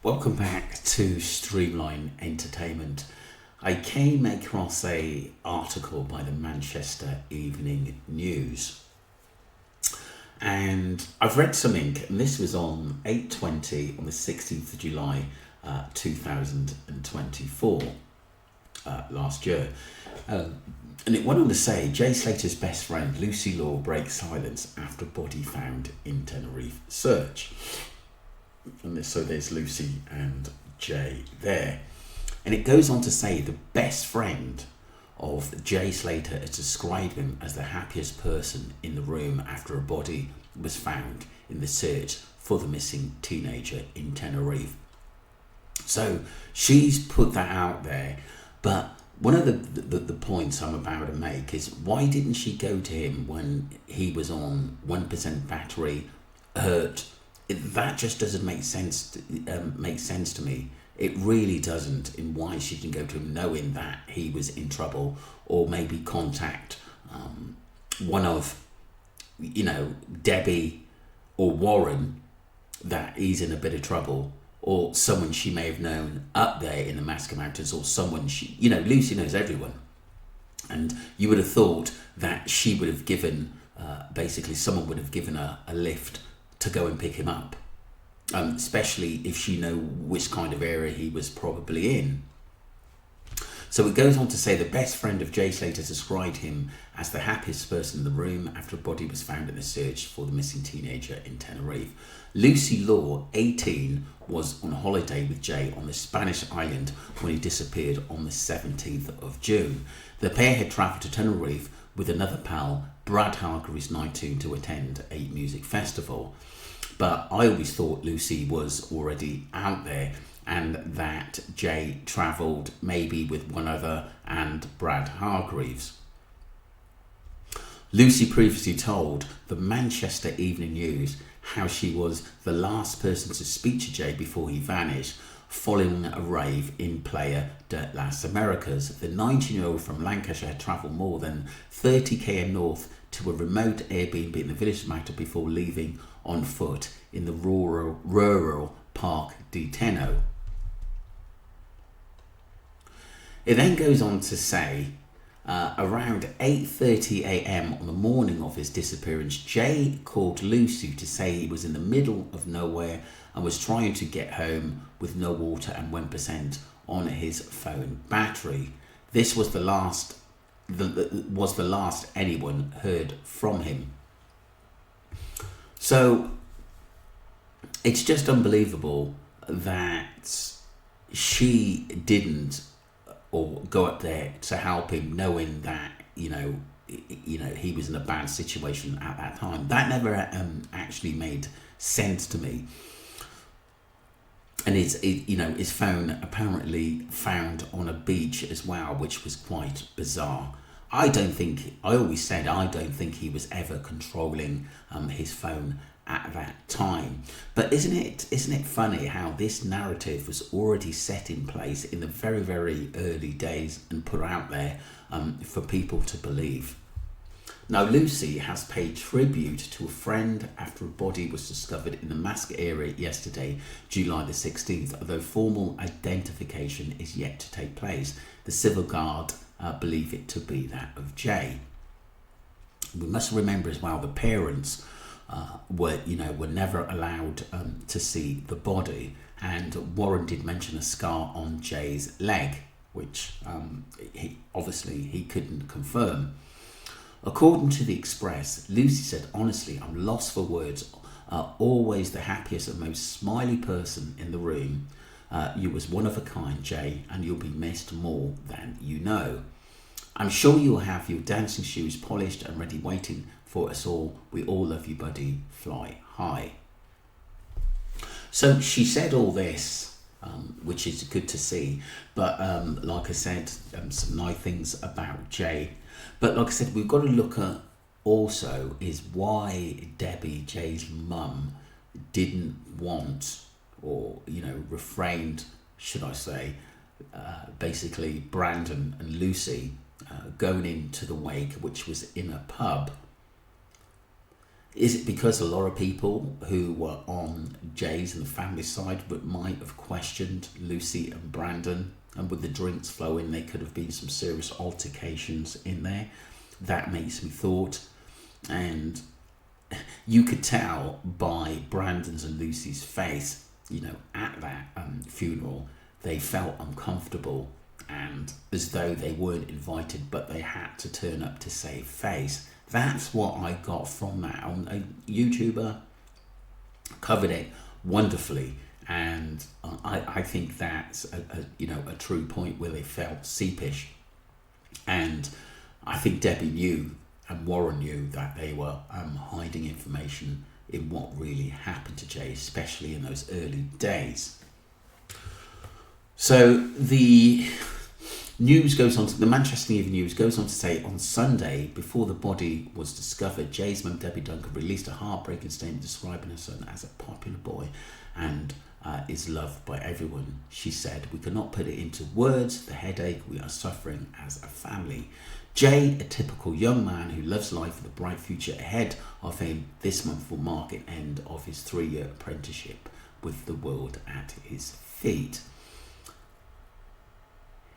Welcome back to Streamline Entertainment. I came across a article by the Manchester Evening News, and I've read something, and this was on 8:20 on the 16th of July 2024, last year. And it went on to say, Jay Slater's best friend Lucy Law breaks silence after body found in Tenerife search. And so there's Lucy and Jay there. And it goes on to say the best friend of Jay Slater has described him as the happiest person in the room after a body was found in the search for the missing teenager in Tenerife. So she's put that out there, but one of the points I'm about to make is, why didn't she go to him when he was on 1% battery, hurt? That just doesn't make sense to me. It really doesn't, in why she didn't go to him knowing that he was in trouble, or maybe contact one of, Debbie or Warren, that he's in a bit of trouble, or someone she may have known up there in the Masca Mountains, or someone Lucy knows everyone. And you would have thought that she would have given, someone would have given her a lift to go and pick him up, especially if she know which kind of area he was probably in. So it goes on to say the best friend of Jay Slater described him as the happiest person in the room after a body was found in the search for the missing teenager in Tenerife. Lucy Law, 18, was on holiday with Jay on the Spanish island when he disappeared on the 17th of June. The pair had travelled to Tenerife with another pal, Brad Hargreaves, 19, to attend a music festival. But I always thought Lucy was already out there, and that Jay travelled maybe with one other and Brad Hargreaves. Lucy previously told the Manchester Evening News how she was the last person to speak to Jay before he vanished, following a rave in Playa de las Americas. The 19-year-old from Lancashire had travelled more than 30 km north to a remote Airbnb in the village of Malta before leaving on foot in the rural Park di Tenno. It then goes on to say, around 8:30 a.m. on the morning of his disappearance, Jay called Lucy to say he was in the middle of nowhere and was trying to get home with no water and 1% on his phone battery. This was the last anyone heard from him. So it's just unbelievable that she didn't or go up there to help him, knowing that he was in a bad situation at that time. That never actually made sense to me. And his phone apparently found on a beach as well, which was quite bizarre. I always said I don't think he was ever controlling his phone at that time. But isn't it funny how this narrative was already set in place in the very, very early days and put out there for people to believe? Now, Lucy has paid tribute to a friend after a body was discovered in the Masca area yesterday, July the 16th, although formal identification is yet to take place. The Civil Guard believe it to be that of Jay. We must remember as well, the parents were never allowed to see the body, and Warren did mention a scar on Jay's leg, which he couldn't confirm. According to the Express, Lucy said, "Honestly, I'm lost for words. Always the happiest and most smiley person in the room. You was one of a kind, Jay, and you'll be missed more than you know. I'm sure you'll have your dancing shoes polished and ready waiting for us all. We all love you, buddy. Fly high." So she said all this, which is good to see. But like I said, some nice things about Jay. But like I said, we've got to look at also is why Debbie, Jay's mum, didn't want, or refrained, should I say, basically Brandon and Lucy going into the wake, which was in a pub. Is it because a lot of people who were on Jay's and the family side but might have questioned Lucy and Brandon, and with the drinks flowing there could have been some serious altercations in there? That makes me thought. And you could tell by Brandon's and Lucy's face, at that funeral, they felt uncomfortable and as though they weren't invited, but they had to turn up to save face. That's what I got from that. A YouTuber covered it wonderfully, and I think that's a true point where they felt sheepish. And I think Debbie knew and Warren knew that they were hiding information in what really happened to Jay, especially in those early days. So the news goes on to, the Manchester Evening News goes on to say, on Sunday, before the body was discovered, Jay's mum, Debbie Duncan, released a heartbreaking statement describing her son as a popular boy and is loved by everyone. She said, "We cannot put it into words, the headache we are suffering as a family. Jay, a typical young man who loves life with a bright future ahead of him, this month will mark an end of his 3-year apprenticeship with the world at his feet.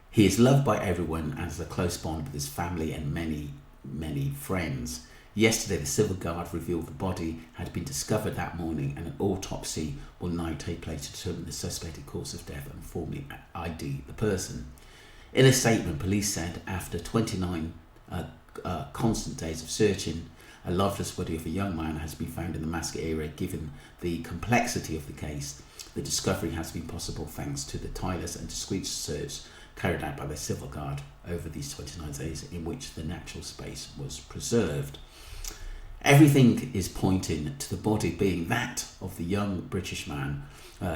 He is loved by everyone and has a close bond with his family and many, many friends. Yesterday, the Civil Guard revealed the body had been discovered that morning, and an autopsy will now take place to determine the suspected cause of death and formally ID the person." In a statement, police said after 29 constant days of searching, a lifeless body of a young man has been found in the Masca area. Given the complexity of the case, the discovery has been possible thanks to the tireless and discreet search carried out by the Civil Guard over these 29 days in which the natural space was preserved. Everything is pointing to the body being that of the young British man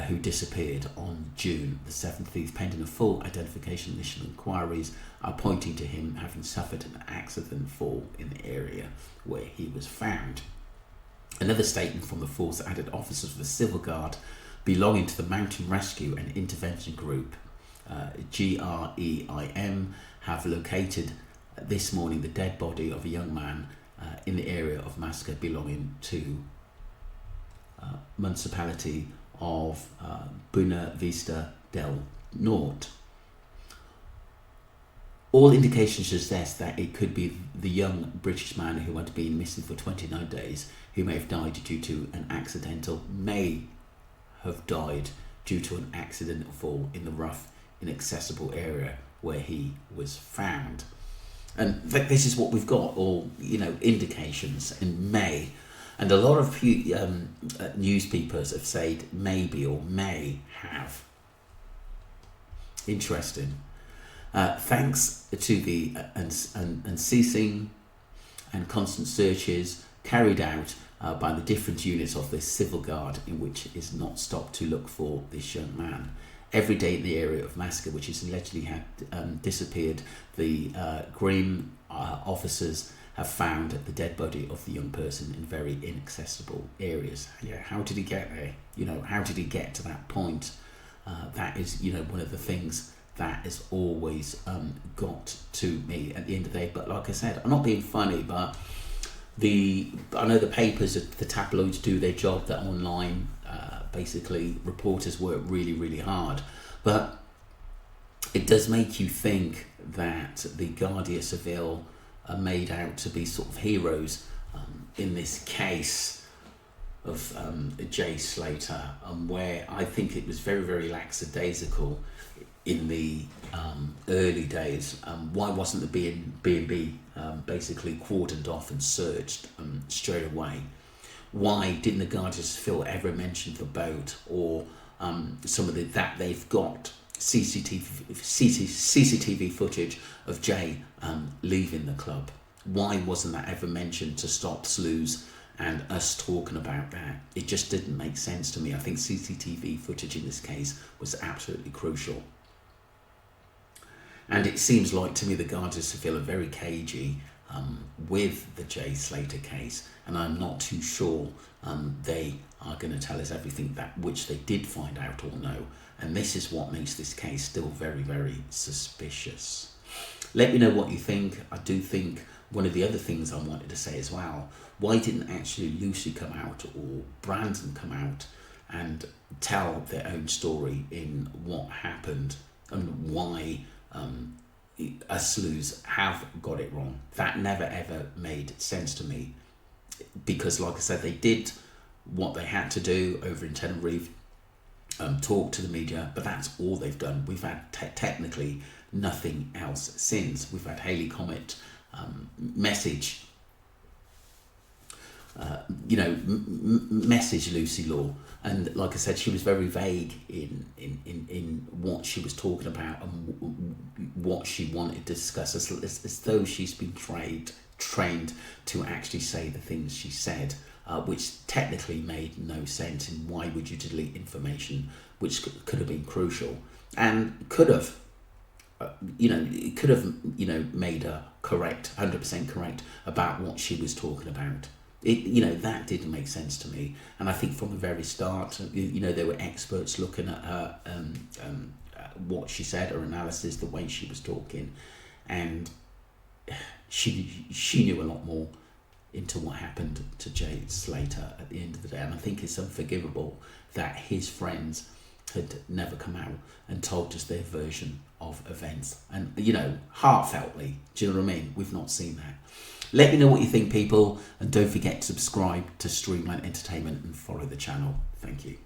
who disappeared on June the 17th, pending a full identification. Initial inquiries are pointing to him having suffered an accident fall in the area where he was found. Another statement from the force added officers of the Civil Guard belonging to the Mountain Rescue and Intervention Group, GREIM, have located this morning the dead body of a young man in the area of Masca belonging to municipality of Buena Vista del Norte. All indications suggest that it could be the young British man who had been missing for 29 days, who may have died due to an accidental fall in the rough, inaccessible area where he was found. And this is what we've got, all indications in May. And a lot of newspapers have said maybe or may have. Interesting. Thanks to the unceasing and constant searches carried out by the different units of the Civil Guard, in which is not stopped to look for this young man. Every day in the area of Masca, which is allegedly had disappeared, the GRIM officers have found the dead body of the young person in very inaccessible areas. Yeah, how did he get there? How did he get to that point? That is, one of the things that has always got to me at the end of the day. But like I said, I'm not being funny, but I know the papers, the tabloids do their job. That online, basically, reporters work really, really hard. But it does make you think that the Guardia Civil are made out to be sort of heroes in this case of Jay Slater, where I think it was very, very lackadaisical in the early days. Why wasn't the B&B basically cordoned off and searched straight away? Why didn't the Guardia Civil ever mention the boat or some of that they've got CCTV footage of Jay leaving the club? Why wasn't that ever mentioned to stop slews and us talking about that? It just didn't make sense to me. I think CCTV footage in this case was absolutely crucial. And it seems like to me the Guardia Civil are very cagey with the Jay Slater case, and I'm not too sure they are going to tell us everything that which they did find out or know. And this is what makes this case still very, very suspicious. Let me know what you think. I do think one of the other things I wanted to say as well Why didn't actually Lucy come out or Brandon come out and tell their own story in what happened and why us sleuths have got it wrong? That never ever made sense to me, because like I said, they did what they had to do over in Tenerife, talk to the media, but that's all they've done. We've had technically nothing else since. We've had Haley Comet message message Lucy Law, and like I said, she was very vague in what she was talking about and what she wanted to discuss, as though she's been trained to actually say the things she said, which technically made no sense. And why would you delete information which could have been crucial and could have it could have made her correct, 100% correct about what she was talking about? That didn't make sense to me. And I think from the very start, there were experts looking at her, what she said, her analysis, the way she was talking, and she knew a lot more into what happened to Jay Slater at the end of the day. And I think it's unforgivable that his friends had never come out and told us their version of events, and heartfeltly. Do you know what I mean? We've not seen that. Let me know what you think, people, and don't forget to subscribe to Streamline Entertainment and follow the channel. Thank you.